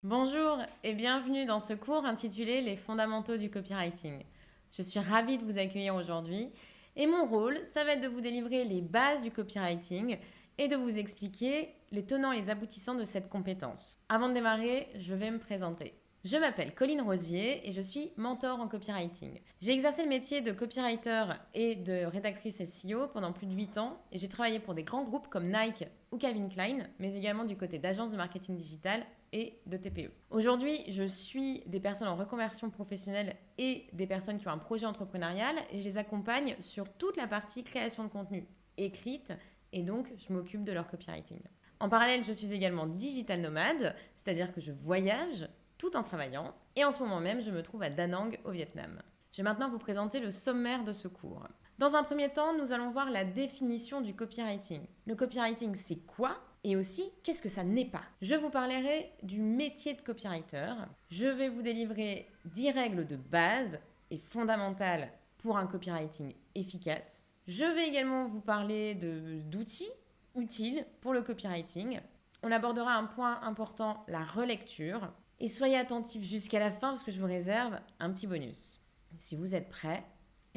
Bonjour et bienvenue dans ce cours intitulé Les fondamentaux du copywriting. Je suis ravie de vous accueillir aujourd'hui et mon rôle, ça va être de vous délivrer les bases du copywriting et de vous expliquer les tenants et les aboutissants de cette compétence. Avant de démarrer, je vais me présenter. Je m'appelle Colline Rosier et je suis mentor en copywriting. J'ai exercé le métier de copywriter et de rédactrice SEO pendant plus de 8 ans et j'ai travaillé pour des grands groupes comme Nike ou Calvin Klein, mais également du côté d'agences de marketing digital et de TPE. Aujourd'hui, je suis des personnes en reconversion professionnelle et des personnes qui ont un projet entrepreneurial et je les accompagne sur toute la partie création de contenu écrite et donc je m'occupe de leur copywriting. En parallèle, je suis également digital nomade, c'est-à-dire que je voyage tout en travaillant et en ce moment même, je me trouve à Da Nang au Vietnam. Je vais maintenant vous présenter le sommaire de ce cours. Dans un premier temps, nous allons voir la définition du copywriting. Le copywriting, c'est quoi ? Et aussi, qu'est-ce que ça n'est pas ? Je vous parlerai du métier de copywriter. Je vais vous délivrer 10 règles de base et fondamentales pour un copywriting efficace. Je vais également vous parler d'outils utiles pour le copywriting. On abordera un point important, la relecture. Et soyez attentifs jusqu'à la fin parce que je vous réserve un petit bonus. Si vous êtes prêts,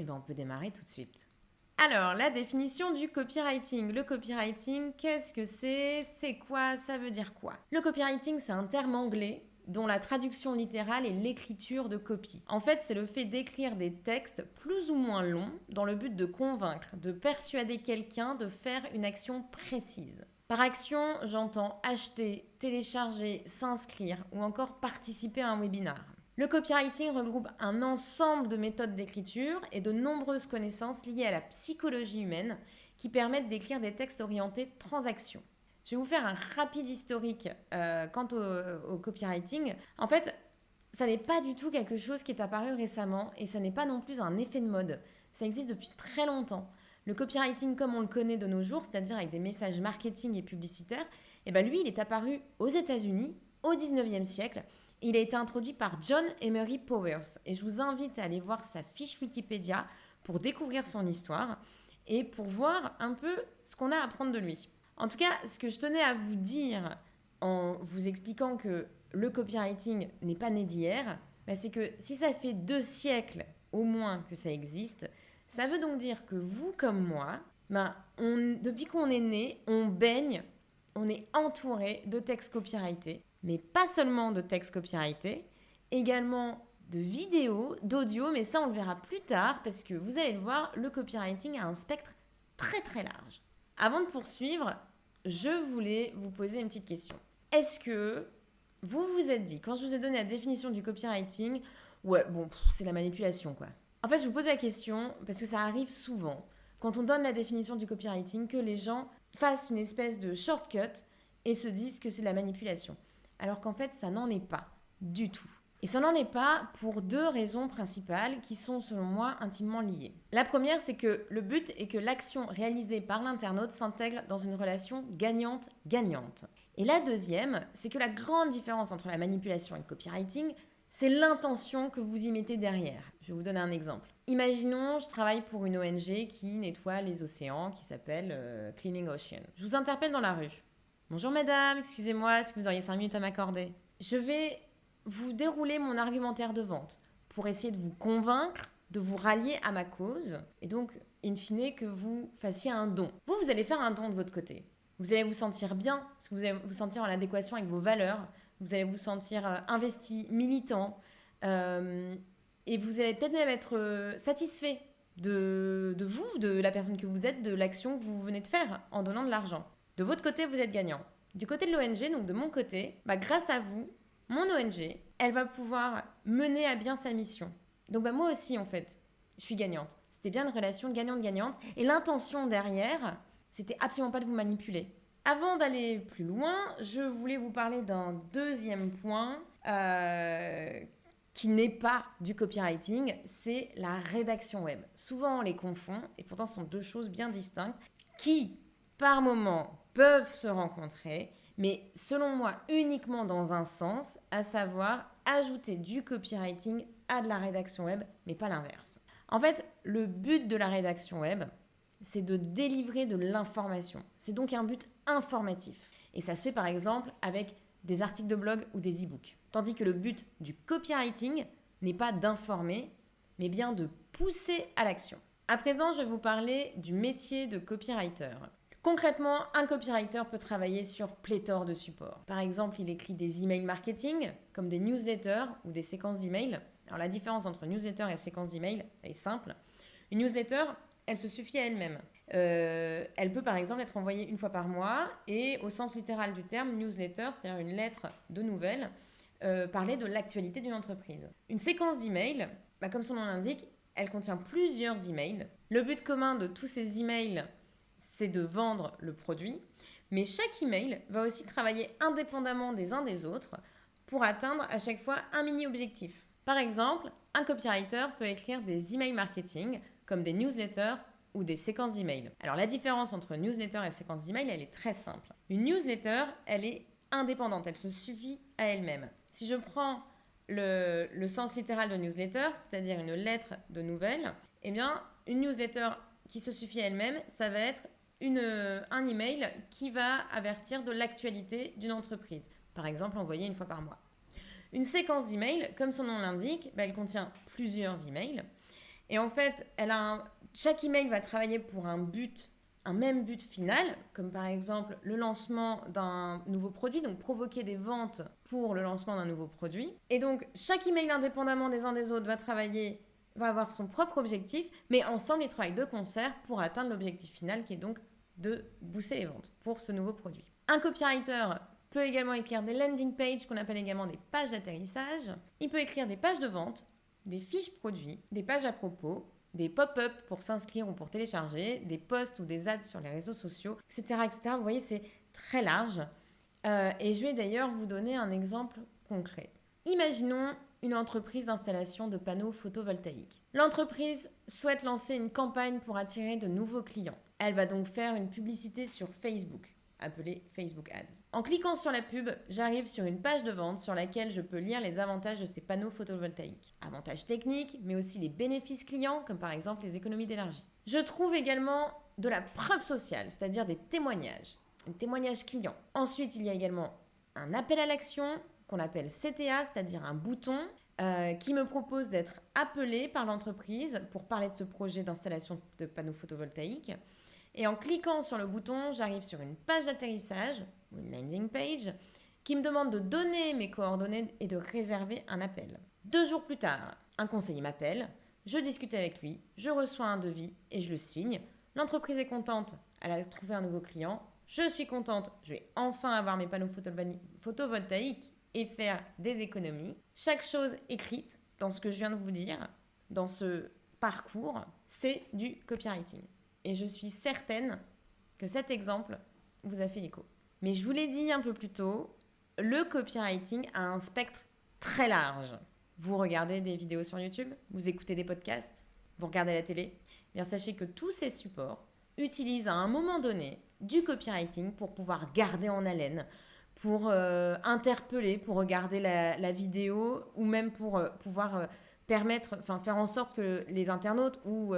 on peut démarrer tout de suite. Alors, la définition du copywriting. Le copywriting, qu'est-ce que c'est ? C'est quoi ? Ça veut dire quoi ? Le copywriting, c'est un terme anglais dont la traduction littérale est l'écriture de copie. En fait, c'est le fait d'écrire des textes plus ou moins longs dans le but de convaincre, de persuader quelqu'un de faire une action précise. Par action, j'entends acheter, télécharger, s'inscrire ou encore participer à un webinar. Le copywriting regroupe un ensemble de méthodes d'écriture et de nombreuses connaissances liées à la psychologie humaine qui permettent d'écrire des textes orientés transaction. Je vais vous faire un rapide historique quant au copywriting. En fait, ça n'est pas du tout quelque chose qui est apparu récemment et ça n'est pas non plus un effet de mode. Ça existe depuis très longtemps. Le copywriting comme on le connaît de nos jours, c'est-à-dire avec des messages marketing et publicitaires, lui, il est apparu aux États-Unis au 19e siècle. Il a été introduit par John Emery Powers et je vous invite à aller voir sa fiche Wikipédia pour découvrir son histoire et pour voir un peu ce qu'on a à apprendre de lui. En tout cas, ce que je tenais à vous dire en vous expliquant que le copywriting n'est pas né d'hier, c'est que si ça fait 2 siècles au moins que ça existe, ça veut donc dire que vous comme moi, depuis qu'on est né, on baigne, on est entouré de textes copyrightés, mais pas seulement de textes copyrightés, également de vidéos, d'audio, mais ça on le verra plus tard parce que vous allez le voir, le copywriting a un spectre très très large. Avant de poursuivre, je voulais vous poser une petite question. Est-ce que vous vous êtes dit, quand je vous ai donné la définition du copywriting, c'est la manipulation quoi. En fait, je vous pose la question parce que ça arrive souvent, quand on donne la définition du copywriting, que les gens fassent une espèce de shortcut et se disent que c'est de la manipulation. Alors qu'en fait, ça n'en est pas du tout. Et ça n'en est pas pour 2 raisons principales qui sont selon moi intimement liées. La première, c'est que le but est que l'action réalisée par l'internaute s'intègre dans une relation gagnante-gagnante. Et la deuxième, c'est que la grande différence entre la manipulation et le copywriting, c'est l'intention que vous y mettez derrière. Je vais vous donner un exemple. Imaginons, je travaille pour une ONG qui nettoie les océans, qui s'appelle Cleaning Ocean. Je vous interpelle dans la rue. Bonjour madame, excusez-moi, est-ce que vous auriez 5 minutes à m'accorder ? Je vais vous dérouler mon argumentaire de vente pour essayer de vous convaincre, de vous rallier à ma cause et donc, in fine, que vous fassiez un don. Vous allez faire un don de votre côté. Vous allez vous sentir bien, parce que vous allez vous sentir en adéquation avec vos valeurs, vous allez vous sentir investi, militant, et vous allez peut-être même être satisfait de vous, de la personne que vous êtes, de l'action que vous venez de faire en donnant de l'argent. De votre côté, vous êtes gagnant. Du côté de l'ONG, donc de mon côté, grâce à vous, mon ONG, elle va pouvoir mener à bien sa mission. Donc moi aussi, en fait, je suis gagnante. C'était bien une relation gagnante-gagnante. Et l'intention derrière, c'était absolument pas de vous manipuler. Avant d'aller plus loin, je voulais vous parler d'un deuxième point qui n'est pas du copywriting, c'est la rédaction web. Souvent, on les confond, et pourtant, ce sont 2 choses bien distinctes qui, par moments, peuvent se rencontrer, mais selon moi, uniquement dans un sens, à savoir ajouter du copywriting à de la rédaction web, mais pas l'inverse. En fait, le but de la rédaction web, c'est de délivrer de l'information. C'est donc un but informatif. Et ça se fait par exemple avec des articles de blog ou des e-books. Tandis que le but du copywriting n'est pas d'informer, mais bien de pousser à l'action. À présent, je vais vous parler du métier de copywriter. Concrètement, un copywriter peut travailler sur pléthore de supports. Par exemple, il écrit des emails marketing, comme des newsletters ou des séquences d'emails. Alors la différence entre newsletter et séquence d'emails, elle est simple. Une newsletter, elle se suffit à elle-même. Elle peut par exemple être envoyée une fois par mois et au sens littéral du terme, newsletter, c'est-à-dire une lettre de nouvelles, parler de l'actualité d'une entreprise. Une séquence d'emails, comme son nom l'indique, elle contient plusieurs emails. Le but commun de tous ces emails, c'est de vendre le produit, mais chaque email va aussi travailler indépendamment des uns des autres pour atteindre à chaque fois un mini-objectif. Par exemple, un copywriter peut écrire des emails marketing comme des newsletters ou des séquences d'emails. Alors la différence entre newsletter et séquence d'emails, elle est très simple. Une newsletter, elle est indépendante, elle se suffit à elle-même. Si je prends le sens littéral de newsletter, c'est-à-dire une lettre de nouvelles, eh bien, une newsletter qui se suffit à elle-même, ça va être un email qui va avertir de l'actualité d'une entreprise. Par exemple, envoyé une fois par mois. Une séquence d'emails, comme son nom l'indique, elle contient plusieurs emails. Et en fait, chaque email va travailler pour un même but final, comme par exemple le lancement d'un nouveau produit, donc provoquer des ventes pour le lancement d'un nouveau produit. Et donc, chaque email indépendamment des uns des autres va avoir son propre objectif, mais ensemble, ils travaillent de concert pour atteindre l'objectif final qui est donc de booster les ventes pour ce nouveau produit. Un copywriter peut également écrire des landing pages qu'on appelle également des pages d'atterrissage. Il peut écrire des pages de vente, des fiches produits, des pages à propos, des pop-up pour s'inscrire ou pour télécharger, des posts ou des ads sur les réseaux sociaux, etc. etc. Vous voyez, c'est très large. Et je vais d'ailleurs vous donner un exemple concret. Imaginons une entreprise d'installation de panneaux photovoltaïques. L'entreprise souhaite lancer une campagne pour attirer de nouveaux clients. Elle va donc faire une publicité sur Facebook, appelée Facebook Ads. En cliquant sur la pub, j'arrive sur une page de vente sur laquelle je peux lire les avantages de ces panneaux photovoltaïques. Avantages techniques, mais aussi les bénéfices clients, comme par exemple les économies d'énergie. Je trouve également de la preuve sociale, c'est-à-dire des témoignages clients. Ensuite, il y a également un appel à l'action qu'on appelle CTA, c'est-à-dire un bouton qui me propose d'être appelé par l'entreprise pour parler de ce projet d'installation de panneaux photovoltaïques. Et en cliquant sur le bouton, j'arrive sur une page d'atterrissage, ou une landing page, qui me demande de donner mes coordonnées et de réserver un appel. 2 jours plus tard, un conseiller m'appelle, je discute avec lui, je reçois un devis et je le signe. L'entreprise est contente, elle a trouvé un nouveau client. Je suis contente, je vais enfin avoir mes panneaux photovoltaïques et faire des économies. Chaque chose écrite dans ce que je viens de vous dire, dans ce parcours, c'est du copywriting. Et je suis certaine que cet exemple vous a fait écho. Mais je vous l'ai dit un peu plus tôt, le copywriting a un spectre très large. Vous regardez des vidéos sur YouTube, vous écoutez des podcasts, vous regardez la télé. Eh bien, sachez que tous ces supports utilisent à un moment donné du copywriting pour pouvoir garder en haleine, pour interpeller, pour regarder la vidéo ou même pour pouvoir faire en sorte que les internautes ou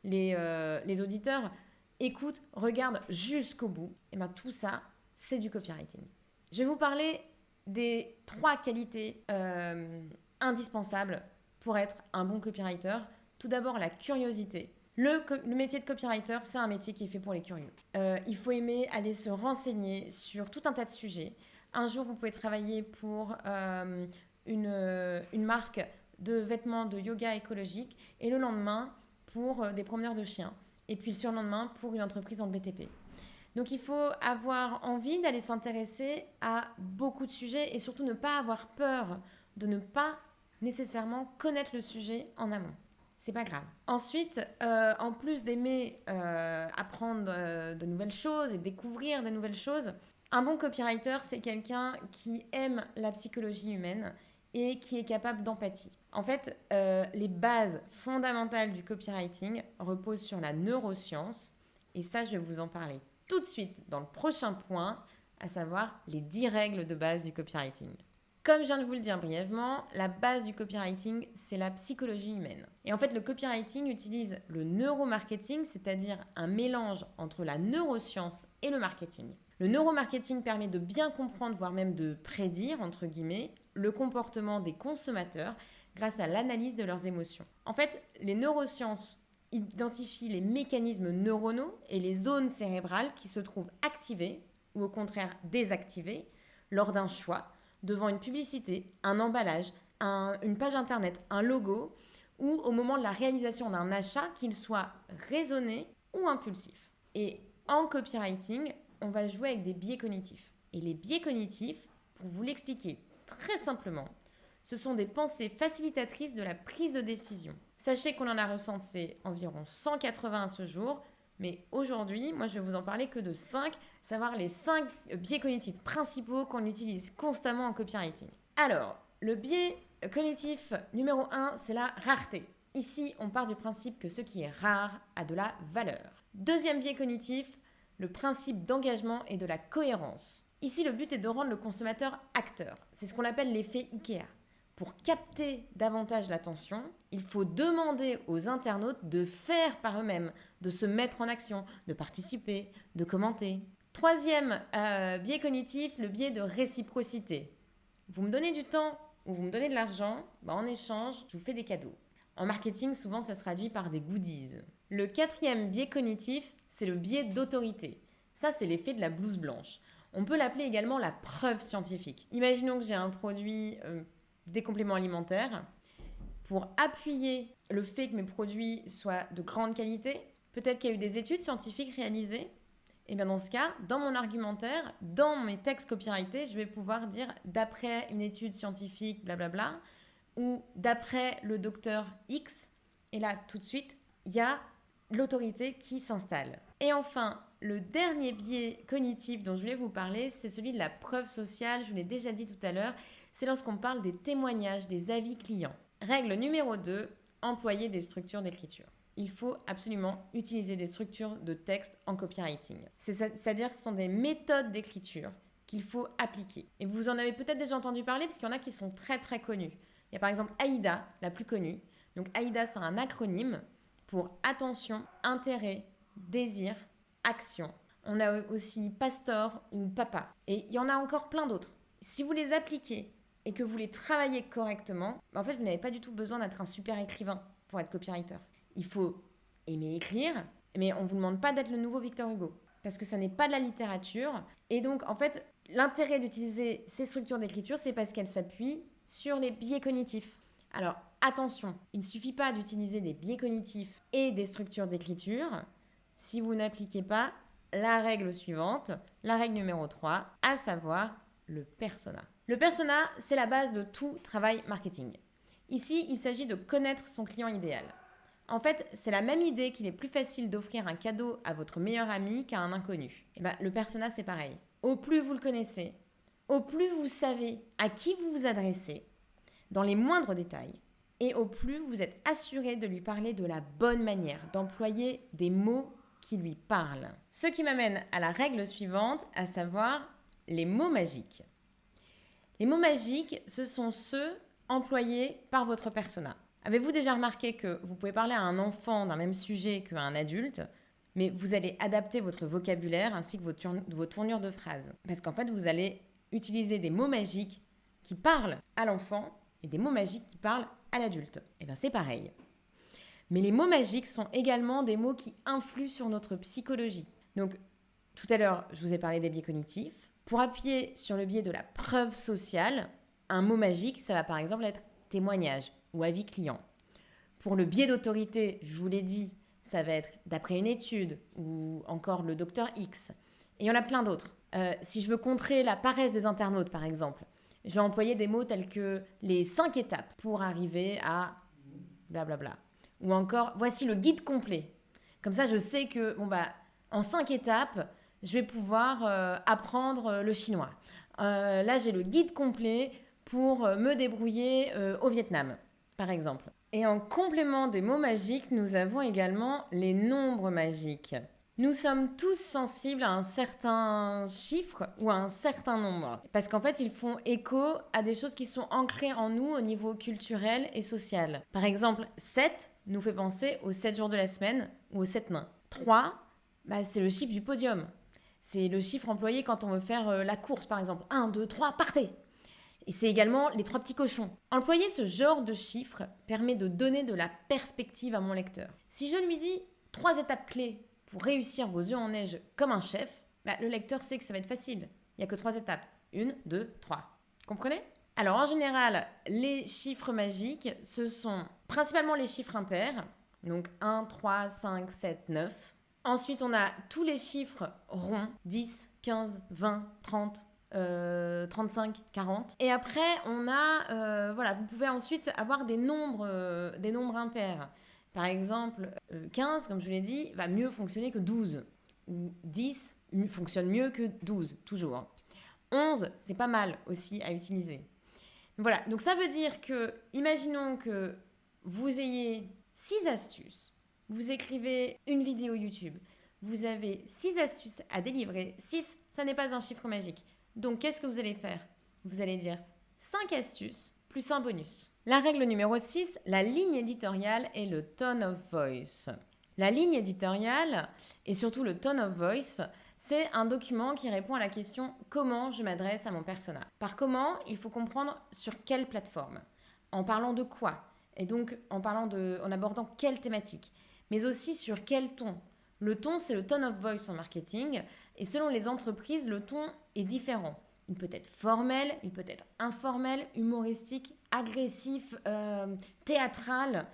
les auditeurs écoutent, regardent jusqu'au bout. Et bien tout ça, c'est du copywriting. Je vais vous parler des 3 qualités indispensables pour être un bon copywriter. Tout d'abord, la curiosité. Le métier de copywriter, c'est un métier qui est fait pour les curieux. Il faut aimer aller se renseigner sur tout un tas de sujets. Un jour, vous pouvez travailler pour une marque de vêtements de yoga écologique et le lendemain pour des promeneurs de chiens. Et puis le surlendemain pour une entreprise dans le BTP. Donc il faut avoir envie d'aller s'intéresser à beaucoup de sujets et surtout ne pas avoir peur de ne pas nécessairement connaître le sujet en amont. C'est pas grave. Ensuite, en plus d'aimer apprendre de nouvelles choses et découvrir de nouvelles choses, un bon copywriter, c'est quelqu'un qui aime la psychologie humaine et qui est capable d'empathie. En fait, les bases fondamentales du copywriting reposent sur la neuroscience. Et ça, je vais vous en parler tout de suite dans le prochain point, à savoir les 10 règles de base du copywriting. Comme je viens de vous le dire brièvement, la base du copywriting, c'est la psychologie humaine. Et en fait, le copywriting utilise le neuromarketing, c'est-à-dire un mélange entre la neuroscience et le marketing. Le neuromarketing permet de bien comprendre, voire même de prédire, entre guillemets, le comportement des consommateurs grâce à l'analyse de leurs émotions. En fait, les neurosciences identifient les mécanismes neuronaux et les zones cérébrales qui se trouvent activées ou au contraire désactivées lors d'un choix, devant une publicité, un emballage, une page internet, un logo ou au moment de la réalisation d'un achat, qu'il soit raisonné ou impulsif. Et en copywriting, on va jouer avec des biais cognitifs. Et les biais cognitifs, pour vous l'expliquer très simplement, ce sont des pensées facilitatrices de la prise de décision. Sachez qu'on en a recensé environ 180 à ce jour, mais aujourd'hui, moi je vais vous en parler que de 5, savoir les 5 biais cognitifs principaux qu'on utilise constamment en copywriting. Alors, le biais cognitif numéro 1, c'est la rareté. Ici, on part du principe que ce qui est rare a de la valeur. Deuxième biais cognitif, le principe d'engagement et de la cohérence. Ici, le but est de rendre le consommateur acteur. C'est ce qu'on appelle l'effet IKEA. Pour capter davantage l'attention, il faut demander aux internautes de faire par eux-mêmes, de se mettre en action, de participer, de commenter. Troisième biais cognitif, le biais de réciprocité. Vous me donnez du temps ou vous me donnez de l'argent, en échange, je vous fais des cadeaux. En marketing, souvent, ça se traduit par des goodies. Le quatrième biais cognitif, c'est le biais d'autorité. Ça, c'est l'effet de la blouse blanche. On peut l'appeler également la preuve scientifique. Imaginons que j'ai un produit, des compléments alimentaires. Pour appuyer le fait que mes produits soient de grande qualité, peut-être qu'il y a eu des études scientifiques réalisées. Et bien dans ce cas, dans mon argumentaire, dans mes textes copyrightés, je vais pouvoir dire d'après une étude scientifique, blablabla, ou d'après le docteur X. Et là, tout de suite, il y a l'autorité qui s'installe. Et enfin, le dernier biais cognitif dont je voulais vous parler, c'est celui de la preuve sociale. Je vous l'ai déjà dit tout à l'heure, c'est lorsqu'on parle des témoignages, des avis clients. Règle numéro 2, employer des structures d'écriture. Il faut absolument utiliser des structures de texte en copywriting. C'est-à-dire que ce sont des méthodes d'écriture qu'il faut appliquer. Et vous en avez peut-être déjà entendu parler parce qu'il y en a qui sont très très connus. Il y a par exemple AIDA, la plus connue. Donc AIDA, c'est un acronyme pour attention, intérêt, désir, action. On a aussi Pastor ou Papa. Et il y en a encore plein d'autres. Si vous les appliquez et que vous les travaillez correctement, en fait, vous n'avez pas du tout besoin d'être un super écrivain pour être copywriter. Il faut aimer écrire, mais on ne vous demande pas d'être le nouveau Victor Hugo, parce que ça n'est pas de la littérature. Et donc, en fait, l'intérêt d'utiliser ces structures d'écriture, c'est parce qu'elles s'appuient sur les biais cognitifs. Alors, attention, il ne suffit pas d'utiliser des biais cognitifs et des structures d'écriture si vous n'appliquez pas la règle suivante, la règle numéro 3, à savoir le persona. Le persona, c'est la base de tout travail marketing. Ici, il s'agit de connaître son client idéal. En fait, c'est la même idée qu'il est plus facile d'offrir un cadeau à votre meilleur ami qu'à un inconnu. Et le persona, c'est pareil. Au plus vous le connaissez, au plus vous savez à qui vous vous adressez, dans les moindres détails, et au plus vous êtes assuré de lui parler de la bonne manière, d'employer des mots qui lui parlent. Ce qui m'amène à la règle suivante, à savoir les mots magiques. Les mots magiques, ce sont ceux employés par votre persona. Avez-vous déjà remarqué que vous pouvez parler à un enfant d'un même sujet qu'à un adulte, mais vous allez adapter votre vocabulaire ainsi que vos tournures de phrases. Parce qu'en fait, vous allez utiliser des mots magiques qui parlent à l'enfant et des mots magiques qui parlent à l'adulte. Et bien c'est pareil. Mais les mots magiques sont également des mots qui influent sur notre psychologie. Donc, tout à l'heure, je vous ai parlé des biais cognitifs. Pour appuyer sur le biais de la preuve sociale, un mot magique, ça va par exemple être témoignage ou avis client. Pour le biais d'autorité, je vous l'ai dit, ça va être d'après une étude ou encore le docteur X. Et il y en a plein d'autres. Si je veux contrer la paresse des internautes, par exemple, je vais employer des mots tels que les 5 étapes pour arriver à blablabla. Ou encore, voici le guide complet. Comme ça, je sais que en 5 étapes, je vais pouvoir apprendre le chinois. Là, j'ai le guide complet pour me débrouiller au Vietnam, par exemple. Et en complément des mots magiques, nous avons également les nombres magiques. Nous sommes tous sensibles à un certain chiffre ou à un certain nombre. Parce qu'en fait, ils font écho à des choses qui sont ancrées en nous au niveau culturel et social. Par exemple, 7 nous fait penser aux 7 jours de la semaine ou aux 7 nains. 3, c'est le chiffre du podium. C'est le chiffre employé quand on veut faire la course, par exemple. 1, 2, 3, partez. Et c'est également les 3 petits cochons. Employer ce genre de chiffre permet de donner de la perspective à mon lecteur. Si je lui dis 3 étapes clés pour réussir vos œufs en neige comme un chef, le lecteur sait que ça va être facile. Il n'y a que 3 étapes. 1, 2, 3. Comprenez ? Alors en général, les chiffres magiques, ce sont principalement les chiffres impairs. Donc 1, 3, 5, 7, 9. Ensuite, on a tous les chiffres ronds, 10, 15, 20, 30, 35, 40. Et après, on a, vous pouvez ensuite avoir des nombres impairs. Par exemple, 15, comme je vous l'ai dit, va mieux fonctionner que 12. Ou 10 fonctionne mieux que 12, toujours. 11, c'est pas mal aussi à utiliser. Voilà, donc ça veut dire que, imaginons que vous ayez 6 astuces. Vous écrivez une vidéo YouTube. Vous avez 6 astuces à délivrer. 6, ça n'est pas un chiffre magique. Donc, qu'est-ce que vous allez faire ? Vous allez dire 5 astuces plus un bonus. La règle numéro 6, la ligne éditoriale et le tone of voice. La ligne éditoriale et surtout le tone of voice, c'est un document qui répond à la question « Comment je m'adresse à mon persona ?» Par comment, il faut comprendre sur quelle plateforme, en parlant de quoi, et donc en abordant quelle thématique, mais aussi sur quel ton. Le ton, c'est le tone of voice en marketing, et selon les entreprises, le ton est différent. Il peut être formel, il peut être informel, humoristique, agressif, théâtral.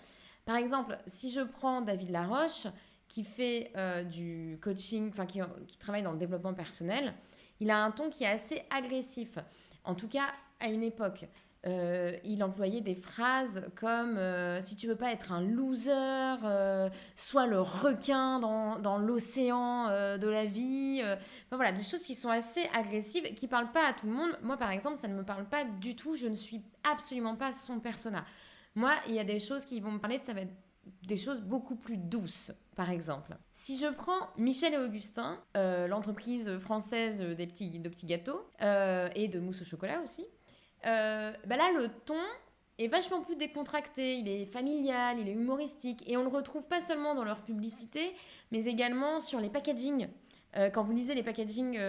Par exemple, si je prends David Laroche, qui fait du coaching, qui travaille dans le développement personnel, il a un ton qui est assez agressif. En tout cas, à une époque. Il employait des phrases comme si tu veux pas être un loser, sois le requin dans l'océan de la vie. Voilà, des choses qui sont assez agressives et qui parlent pas à tout le monde. Moi, par exemple, ça ne me parle pas du tout. Je ne suis absolument pas son persona. Moi, il y a des choses qui vont me parler, ça va être des choses beaucoup plus douces, par exemple. Si je prends Michel et Augustin, l'entreprise française de petits gâteaux et de mousse au chocolat aussi, là, le ton est vachement plus décontracté, il est familial, il est humoristique, et on le retrouve pas seulement dans leur publicité, mais également sur les packagings. Quand vous lisez les packagings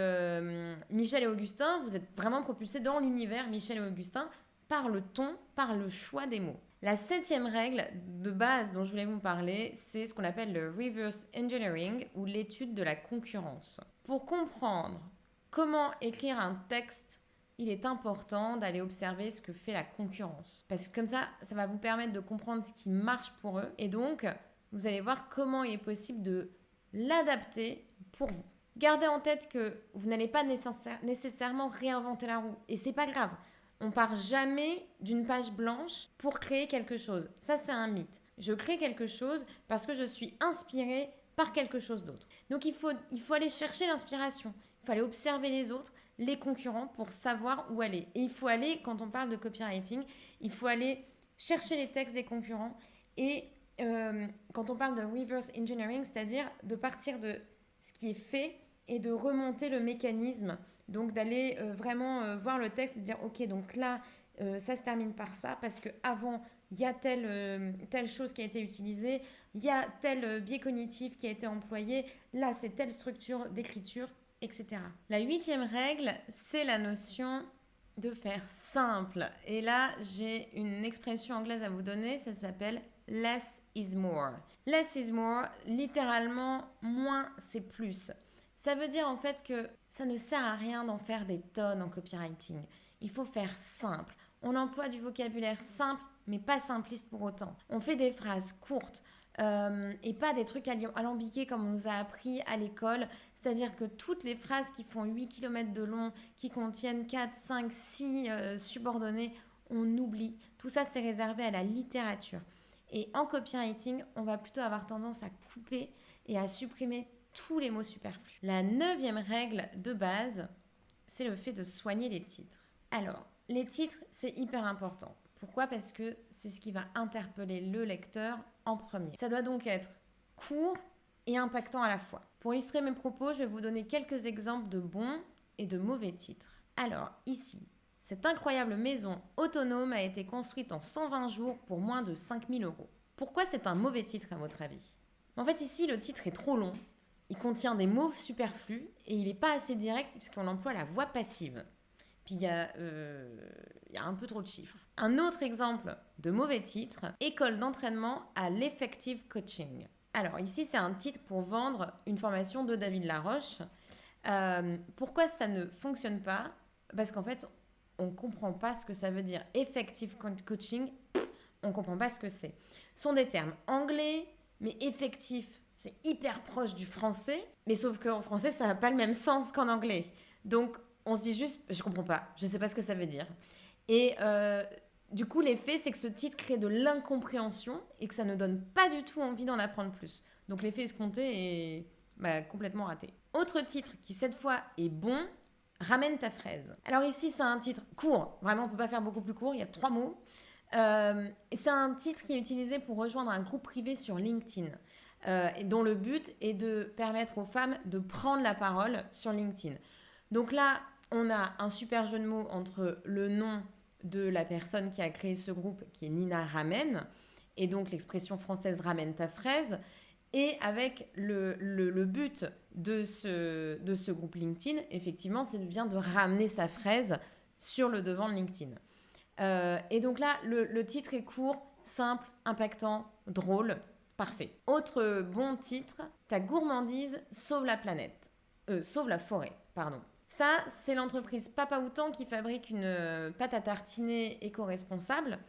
Michel et Augustin, vous êtes vraiment propulsé dans l'univers Michel et Augustin par le ton, par le choix des mots. La 7e règle de base dont je voulais vous parler, c'est ce qu'on appelle le reverse engineering ou l'étude de la concurrence. Pour comprendre comment écrire un texte, il est important d'aller observer ce que fait la concurrence. Parce que comme ça va vous permettre de comprendre ce qui marche pour eux. Et donc, vous allez voir comment il est possible de l'adapter pour vous. Gardez en tête que vous n'allez pas nécessairement réinventer la roue. Et c'est pas grave. On part jamais d'une page blanche pour créer quelque chose. Ça, c'est un mythe. Je crée quelque chose parce que je suis inspirée par quelque chose d'autre. Donc, il faut aller chercher l'inspiration. Il faut aller observer les autres, les concurrents pour savoir où aller. Et il faut aller, quand on parle de copywriting, il faut aller chercher les textes des concurrents. Et quand on parle de reverse engineering, c'est-à-dire de partir de ce qui est fait et de remonter le mécanisme. Donc d'aller vraiment voir le texte et dire ok, donc là ça se termine par ça parce qu'avant il y a telle chose qui a été utilisée, il y a tel biais cognitif qui a été employé, là c'est telle structure d'écriture, etc. La 8e règle, c'est la notion de faire simple. Et là j'ai une expression anglaise à vous donner, ça s'appelle less is more. Less is more, littéralement moins c'est plus. Ça veut dire en fait que ça ne sert à rien d'en faire des tonnes en copywriting. Il faut faire simple. On emploie du vocabulaire simple, mais pas simpliste pour autant. On fait des phrases courtes et pas des trucs alambiqués comme on nous a appris à l'école. C'est-à-dire que toutes les phrases qui font 8 km de long, qui contiennent 4, 5, 6 subordonnées, on oublie. Tout ça, c'est réservé à la littérature. Et en copywriting, on va plutôt avoir tendance à couper et à supprimer tous les mots superflus. La 9e règle de base, c'est le fait de soigner les titres. Alors, les titres, c'est hyper important. Pourquoi ? Parce que c'est ce qui va interpeller le lecteur en premier. Ça doit donc être court et impactant à la fois. Pour illustrer mes propos, je vais vous donner quelques exemples de bons et de mauvais titres. Alors, ici, cette incroyable maison autonome a été construite en 120 jours pour moins de 5 000 €. Pourquoi c'est un mauvais titre à votre avis ? En fait, ici, le titre est trop long. il contient des mots superflus et il n'est pas assez direct parce qu'on emploie la voix passive. Puis il y a un peu trop de chiffres. Un autre exemple de mauvais titre, École d'entraînement à l'effective coaching. Alors ici, c'est un titre pour vendre une formation de David Laroche. Pourquoi ça ne fonctionne pas? Parce qu'en fait, on ne comprend pas ce que ça veut dire. Effective coaching, on ne comprend pas ce que c'est. Ce sont des termes anglais, mais effectif, c'est hyper proche du français. Mais sauf qu'en français, ça n'a pas le même sens qu'en anglais. Donc, on se dit juste, je ne comprends pas, je ne sais pas ce que ça veut dire. Et du coup, l'effet, c'est que ce titre crée de l'incompréhension et que ça ne donne pas du tout envie d'en apprendre plus. Donc, l'effet escompté est complètement raté. Autre titre qui, cette fois, est bon, Ramène ta fraise. Alors ici, c'est un titre court. Vraiment, on ne peut pas faire beaucoup plus court. Il y a 3 mots. C'est un titre qui est utilisé pour rejoindre un groupe privé sur LinkedIn, dont le but est de permettre aux femmes de prendre la parole sur LinkedIn. Donc là, on a un super jeu de mots entre le nom de la personne qui a créé ce groupe, qui est Nina Ramen, et donc l'expression française Ramène ta fraise, et avec le but de ce groupe LinkedIn, effectivement, c'est bien de ramener sa fraise sur le devant de LinkedIn. Et donc là, le titre est court, simple, impactant, drôle, parfait. Autre bon titre, Ta gourmandise sauve la planète. Sauve la forêt, pardon. Ça, c'est l'entreprise Papa Outan qui fabrique une pâte à tartiner éco-responsable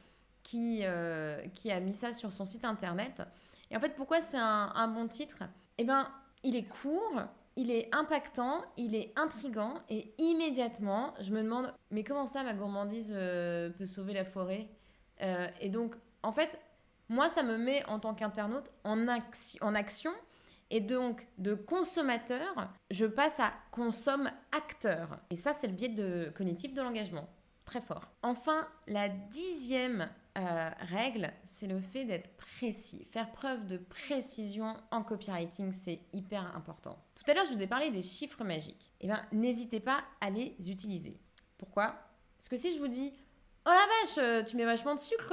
qui a mis ça sur son site internet. Et en fait, pourquoi c'est un bon titre? Eh bien, il est court, il est impactant, il est intriguant et immédiatement, je me demande, mais comment ça, ma gourmandise peut sauver la forêt? Et donc, en fait, moi, ça me met en tant qu'internaute en action. Et donc, de consommateur, je passe à consomme-acteur. Et ça, c'est le biais cognitif de l'engagement. Très fort. Enfin, la 10e règle, c'est le fait d'être précis. Faire preuve de précision en copywriting, c'est hyper important. Tout à l'heure, je vous ai parlé des chiffres magiques. Eh bien, n'hésitez pas à les utiliser. Pourquoi? Parce que si je vous dis « Oh la vache, tu mets vachement de sucre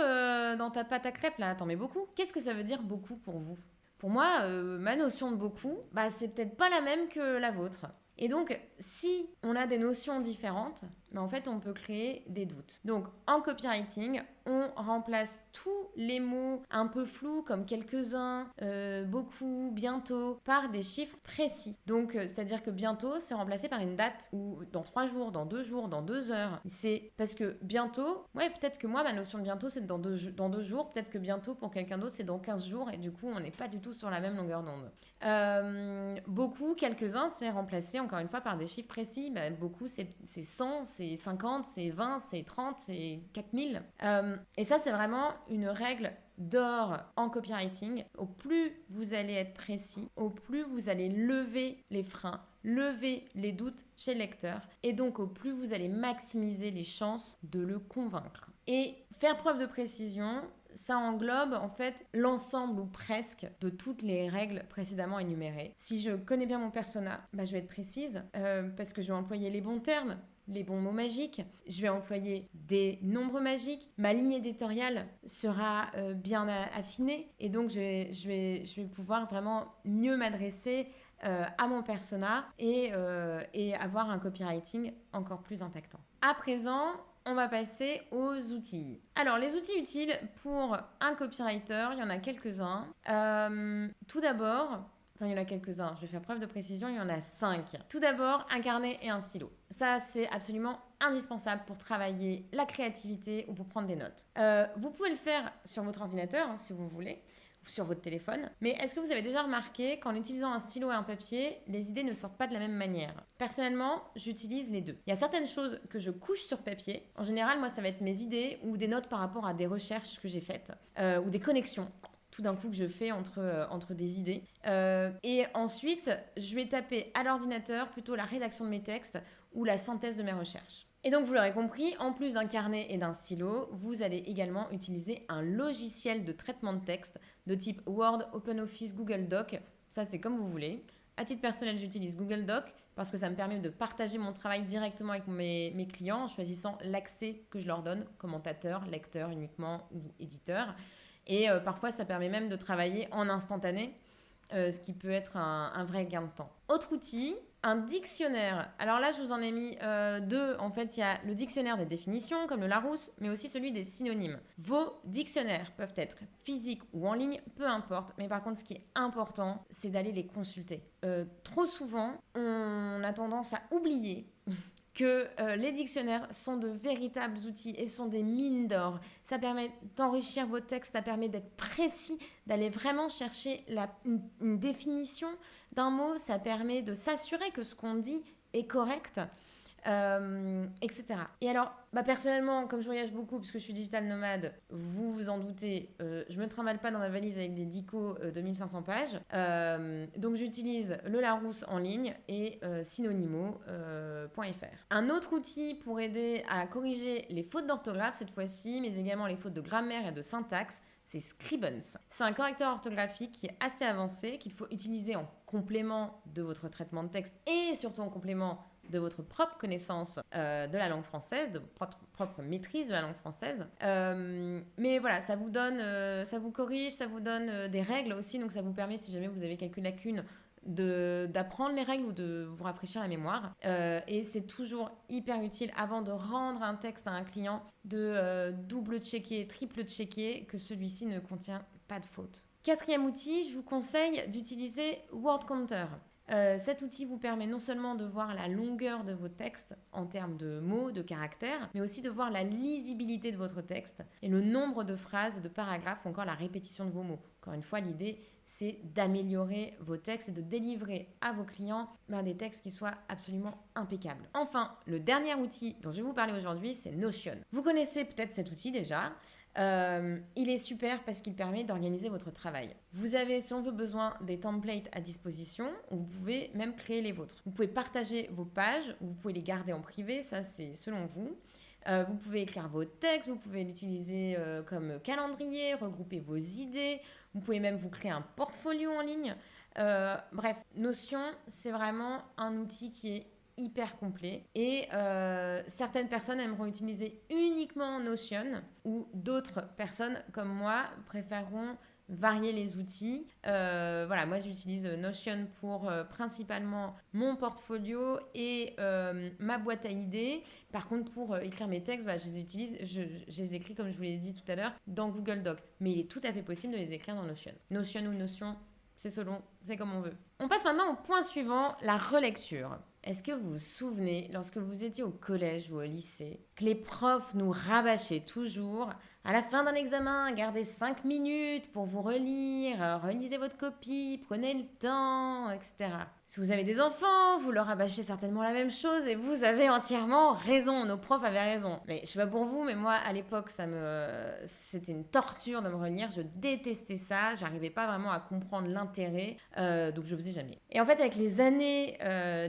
dans ta pâte à crêpes, là, t'en mets beaucoup », qu'est-ce que ça veut dire beaucoup pour vous? Pour moi, ma notion de beaucoup, c'est peut-être pas la même que la vôtre. Et donc, si on a des notions différentes, en fait, on peut créer des doutes. Donc, en copywriting, on remplace tous les mots un peu flous, comme quelques-uns, beaucoup, bientôt, par des chiffres précis. Donc, c'est-à-dire que bientôt, c'est remplacé par une date, ou dans 3 jours, dans 2 jours, dans 2 heures. C'est parce que bientôt, peut-être que moi, ma notion de bientôt, c'est dans 2 jours. Peut-être que bientôt, pour quelqu'un d'autre, c'est dans 15 jours. Et du coup, on n'est pas du tout sur la même longueur d'onde. Beaucoup, quelques-uns, c'est remplacé, encore une fois, par des chiffres précis. Beaucoup, c'est 100, c'est 50, c'est 20, c'est 30, c'est 4000. Et ça, c'est vraiment une règle d'or en copywriting. Au plus vous allez être précis, au plus vous allez lever les freins, lever les doutes chez le lecteur. Et donc, au plus vous allez maximiser les chances de le convaincre. Et faire preuve de précision, ça englobe en fait l'ensemble ou presque de toutes les règles précédemment énumérées. Si je connais bien mon persona, je vais être précise parce que je vais employer les bons termes, les bons mots magiques, je vais employer des nombres magiques, ma ligne éditoriale sera bien affinée et donc je vais pouvoir vraiment mieux m'adresser à mon persona et avoir un copywriting encore plus impactant. À présent, on va passer aux outils. Alors, les outils utiles pour un copywriter, il y en a quelques-uns. Tout d'abord, il y en a quelques-uns, je vais faire preuve de précision, il y en a 5. Tout d'abord, un carnet et un stylo. Ça, c'est absolument indispensable pour travailler la créativité ou pour prendre des notes. Vous pouvez le faire sur votre ordinateur, si vous voulez, ou sur votre téléphone. Mais est-ce que vous avez déjà remarqué qu'en utilisant un stylo et un papier, les idées ne sortent pas de la même manière? Personnellement, j'utilise les deux. Il y a certaines choses que je couche sur papier. En général, moi, ça va être mes idées ou des notes par rapport à des recherches que j'ai faites ou des connexions tout d'un coup que je fais entre des idées. Et ensuite, je vais taper à l'ordinateur plutôt la rédaction de mes textes ou la synthèse de mes recherches. Et donc, vous l'aurez compris, en plus d'un carnet et d'un stylo, vous allez également utiliser un logiciel de traitement de texte de type Word, OpenOffice, Google Doc. Ça, c'est comme vous voulez. À titre personnel, j'utilise Google Doc parce que ça me permet de partager mon travail directement avec mes clients en choisissant l'accès que je leur donne, commentateur, lecteur uniquement ou éditeur. Et parfois, ça permet même de travailler en instantané. ce qui peut être un vrai gain de temps. Autre outil, un dictionnaire. Alors là, je vous en ai mis deux. En fait, il y a le dictionnaire des définitions, comme le Larousse, mais aussi celui des synonymes. Vos dictionnaires peuvent être physiques ou en ligne, peu importe. Mais par contre, ce qui est important, c'est d'aller les consulter. Trop souvent, on a tendance à oublier que les dictionnaires sont de véritables outils et sont des mines d'or. Ça permet d'enrichir vos textes, ça permet d'être précis, d'aller vraiment chercher une définition d'un mot, ça permet de s'assurer que ce qu'on dit est correct, etc. Et alors, personnellement, comme je voyage beaucoup, puisque je suis digital nomade, vous vous en doutez, je me trimballe pas dans ma valise avec des dicos de 1500 pages. Donc j'utilise le Larousse en ligne et synonymo.fr. Un autre outil pour aider à corriger les fautes d'orthographe cette fois-ci, mais également les fautes de grammaire et de syntaxe, c'est Scribens. C'est un correcteur orthographique qui est assez avancé, qu'il faut utiliser en complément de votre traitement de texte et surtout en complément de votre propre connaissance de la langue française, de votre propre maîtrise de la langue française. Mais voilà, ça vous donne, ça vous corrige, ça vous donne des règles aussi, donc ça vous permet, si jamais vous avez quelques lacunes, d'apprendre les règles ou de vous rafraîchir la mémoire. Et c'est toujours hyper utile avant de rendre un texte à un client de double-checker, triple-checker que celui-ci ne contient pas de faute. Quatrième outil, je vous conseille d'utiliser Word Counter. Cet outil vous permet non seulement de voir la longueur de vos textes en termes de mots, de caractères, mais aussi de voir la lisibilité de votre texte et le nombre de phrases, de paragraphes ou encore la répétition de vos mots. Encore une fois, l'idée, c'est d'améliorer vos textes et de délivrer à vos clients des textes qui soient absolument impeccables. Enfin, le dernier outil dont je vais vous parler aujourd'hui, c'est Notion. Vous connaissez peut-être cet outil déjà. Il est super parce qu'il permet d'organiser votre travail. Vous avez, si on veut, besoin des templates à disposition, ou vous pouvez même créer les vôtres. Vous pouvez partager vos pages, ou vous pouvez les garder en privé, ça c'est selon vous. Vous pouvez écrire vos textes, vous pouvez l'utiliser comme calendrier, regrouper vos idées, vous pouvez même vous créer un portfolio en ligne. Bref, Notion, c'est vraiment un outil qui est hyper complet et certaines personnes aimeront utiliser uniquement Notion ou d'autres personnes comme moi préféreront varier les outils. Voilà, moi j'utilise Notion pour principalement mon portfolio et ma boîte à idées. Par contre, pour écrire mes textes, je les utilise, je les écris comme je vous l'ai dit tout à l'heure dans Google Doc. Mais il est tout à fait possible de les écrire dans Notion. Notion ou Notion, c'est selon, c'est comme on veut. On passe maintenant au point suivant, la relecture. Est-ce que vous vous souvenez, lorsque vous étiez au collège ou au lycée, que les profs nous rabâchaient toujours à la fin d'un examen, gardez 5 minutes pour vous relire, relisez votre copie, prenez le temps, etc. Si vous avez des enfants, vous leur rabâchez certainement la même chose et vous avez entièrement raison, nos profs avaient raison. Mais je sais pas pour vous, mais moi à l'époque, c'était une torture de me relire, je détestais ça, j'arrivais pas vraiment à comprendre l'intérêt, donc je faisais jamais. Et en fait, avec les années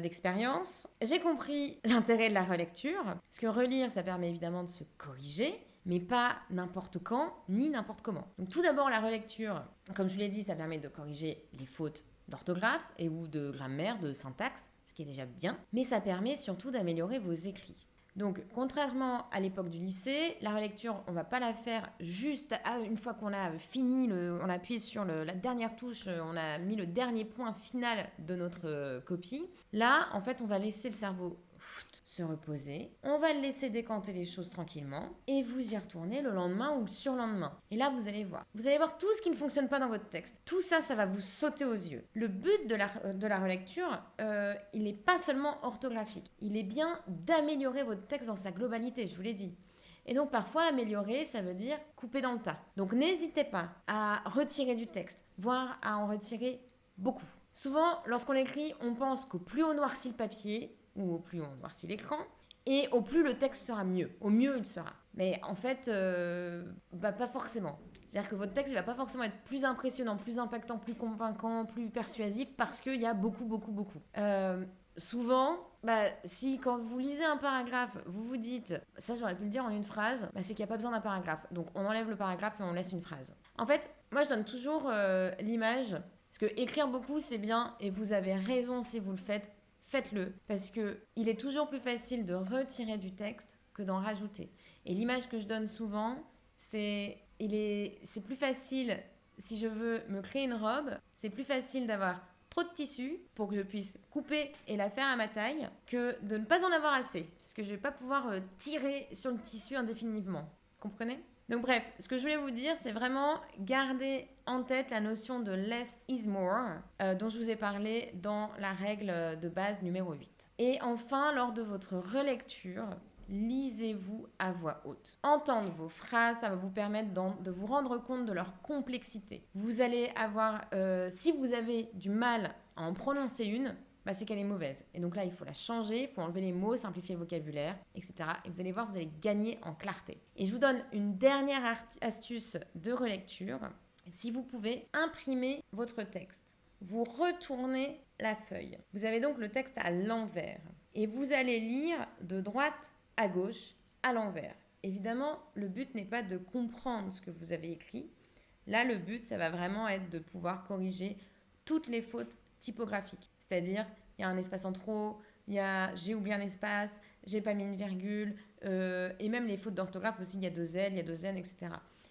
d'expérience, j'ai compris l'intérêt de la relecture, parce que relire, ça permet évidemment de se corriger, mais pas n'importe quand, ni n'importe comment. Donc tout d'abord, la relecture, comme je vous l'ai dit, ça permet de corriger les fautes d'orthographe et ou de grammaire, de syntaxe, ce qui est déjà bien, mais ça permet surtout d'améliorer vos écrits. Donc, contrairement à l'époque du lycée, la relecture, on ne va pas la faire juste une fois qu'on a fini, on a appuyé sur la dernière touche, on a mis le dernier point final de notre copie. Là, en fait, on va laisser le cerveau se reposer, on va le laisser décanter les choses tranquillement et vous y retournez le lendemain ou le surlendemain. Et là, vous allez voir tout ce qui ne fonctionne pas dans votre texte. Tout ça, ça va vous sauter aux yeux. Le but de la relecture, il n'est pas seulement orthographique. Il est bien d'améliorer votre texte dans sa globalité, je vous l'ai dit. Et donc parfois améliorer, ça veut dire couper dans le tas. Donc n'hésitez pas à retirer du texte, voire à en retirer beaucoup. Souvent, lorsqu'on écrit, on pense qu'au plus on noircit le papier, ou au plus on noircit l'écran, et au plus le texte sera mieux, au mieux il sera. Mais en fait, pas forcément. C'est-à-dire que votre texte ne va pas forcément être plus impressionnant, plus impactant, plus convaincant, plus persuasif, parce qu'il y a beaucoup. Souvent, si quand vous lisez un paragraphe, vous vous dites « ça j'aurais pu le dire en une phrase », c'est qu'il n'y a pas besoin d'un paragraphe. Donc on enlève le paragraphe et on laisse une phrase. En fait, moi je donne toujours l'image, parce que écrire beaucoup c'est bien, et vous avez raison si vous le faites, faites-le, parce qu'il est toujours plus facile de retirer du texte que d'en rajouter. Et l'image que je donne souvent, c'est plus facile si je veux me créer une robe, c'est plus facile d'avoir trop de tissu pour que je puisse couper et la faire à ma taille que de ne pas en avoir assez, puisque je ne vais pas pouvoir tirer sur le tissu indéfiniment. Comprenez ? Donc bref, ce que je voulais vous dire, c'est vraiment garder en tête la notion de less is more, dont je vous ai parlé dans la règle de base numéro 8. Et enfin, lors de votre relecture, lisez-vous à voix haute. Entendre vos phrases, ça va vous permettre de vous rendre compte de leur complexité. Vous allez avoir, si vous avez du mal à en prononcer une, c'est qu'elle est mauvaise. Et donc là, il faut la changer, il faut enlever les mots, simplifier le vocabulaire, etc. Et vous allez voir, vous allez gagner en clarté. Et je vous donne une dernière astuce de relecture. Si vous pouvez imprimer votre texte, vous retournez la feuille. Vous avez donc le texte à l'envers. Et vous allez lire de droite à gauche, à l'envers. Évidemment, le but n'est pas de comprendre ce que vous avez écrit. Là, le but, ça va vraiment être de pouvoir corriger toutes les fautes typographiques. C'est-à-dire, il y a un espace en trop, j'ai oublié un espace, j'ai pas mis une virgule, et même les fautes d'orthographe aussi, il y a 2 L, il y a 2 N, etc.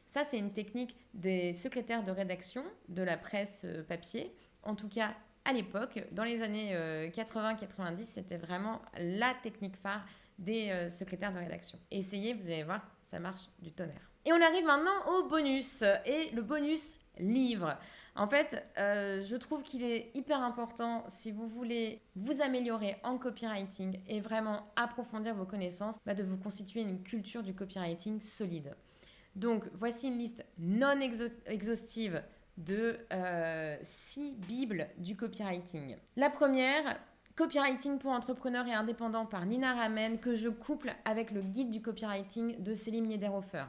Ça, c'est une technique des secrétaires de rédaction de la presse papier. En tout cas, à l'époque, dans les années 80-90, c'était vraiment la technique phare des secrétaires de rédaction. Essayez, vous allez voir, ça marche du tonnerre. Et on arrive maintenant au bonus, et le bonus livre. En fait, je trouve qu'il est hyper important si vous voulez vous améliorer en copywriting et vraiment approfondir vos connaissances, de vous constituer une culture du copywriting solide. Donc, voici une liste non exhaustive de 6 bibles du copywriting. La première, Copywriting pour entrepreneurs et indépendants par Nina Ramen, que je couple avec le guide du copywriting de Céline Niederhofer.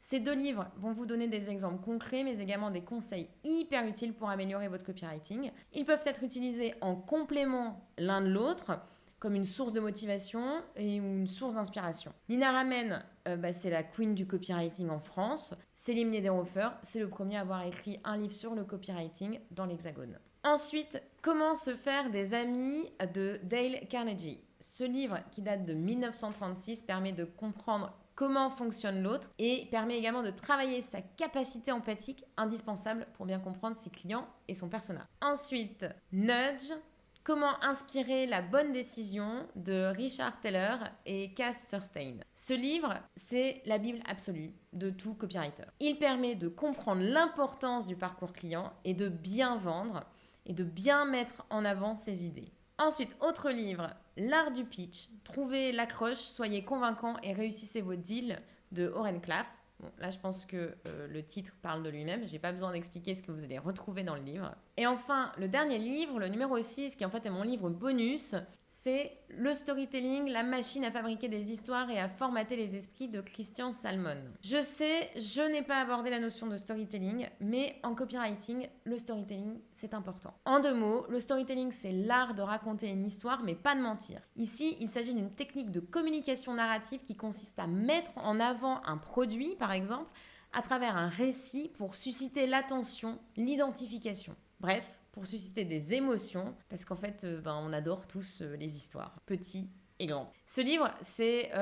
Ces 2 livres vont vous donner des exemples concrets, mais également des conseils hyper utiles pour améliorer votre copywriting. Ils peuvent être utilisés en complément l'un de l'autre, comme une source de motivation et une source d'inspiration. Nina Ramen, c'est la queen du copywriting en France. Céline Niederhofer, c'est le premier à avoir écrit un livre sur le copywriting dans l'Hexagone. Ensuite, Comment se faire des amis de Dale Carnegie. Ce livre, qui date de 1936, permet de comprendre comment fonctionne l'autre et permet également de travailler sa capacité empathique indispensable pour bien comprendre ses clients et son persona. Ensuite, Nudge. Comment inspirer la bonne décision de Richard Taylor et Cass Sunstein. Ce livre, c'est la Bible absolue de tout copywriter. Il permet de comprendre l'importance du parcours client et de bien vendre et de bien mettre en avant ses idées. Ensuite, autre livre, L'art du pitch. Trouvez l'accroche, soyez convaincant et réussissez vos deals de Oren Klaff. Bon, là, je pense que le titre parle de lui-même. Je n'ai pas besoin d'expliquer ce que vous allez retrouver dans le livre. Et enfin, le dernier livre, le numéro 6, qui en fait est mon livre bonus, c'est Le storytelling, la machine à fabriquer des histoires et à formater les esprits de Christian Salmon. Je sais, je n'ai pas abordé la notion de storytelling, mais en copywriting, le storytelling, c'est important. En 2 mots, le storytelling, c'est l'art de raconter une histoire, mais pas de mentir. Ici, il s'agit d'une technique de communication narrative qui consiste à mettre en avant un produit, par exemple, à travers un récit pour susciter l'attention, l'identification. Bref, pour susciter des émotions, parce qu'en fait, on adore tous les histoires, petits et grands. Ce livre, c'est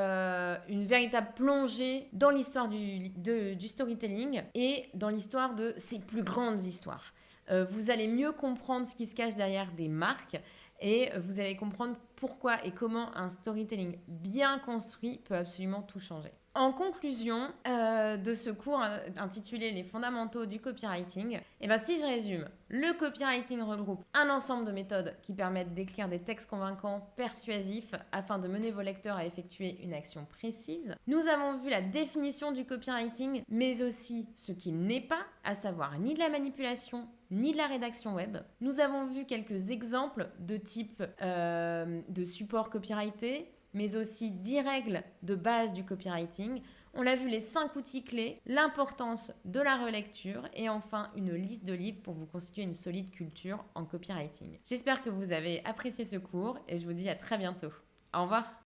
une véritable plongée dans l'histoire du storytelling et dans l'histoire de ses plus grandes histoires. Vous allez mieux comprendre ce qui se cache derrière des marques et vous allez comprendre pourquoi et comment un storytelling bien construit peut absolument tout changer. En conclusion de ce cours intitulé Les fondamentaux du copywriting, si je résume, le copywriting regroupe un ensemble de méthodes qui permettent d'écrire des textes convaincants, persuasifs, afin de mener vos lecteurs à effectuer une action précise. Nous avons vu la définition du copywriting, mais aussi ce qu'il n'est pas, à savoir ni de la manipulation, ni de la rédaction web. Nous avons vu quelques exemples de type de support copyrighté, mais aussi 10 règles de base du copywriting. On a vu les 5 outils clés, l'importance de la relecture et enfin une liste de livres pour vous constituer une solide culture en copywriting. J'espère que vous avez apprécié ce cours et je vous dis à très bientôt. Au revoir.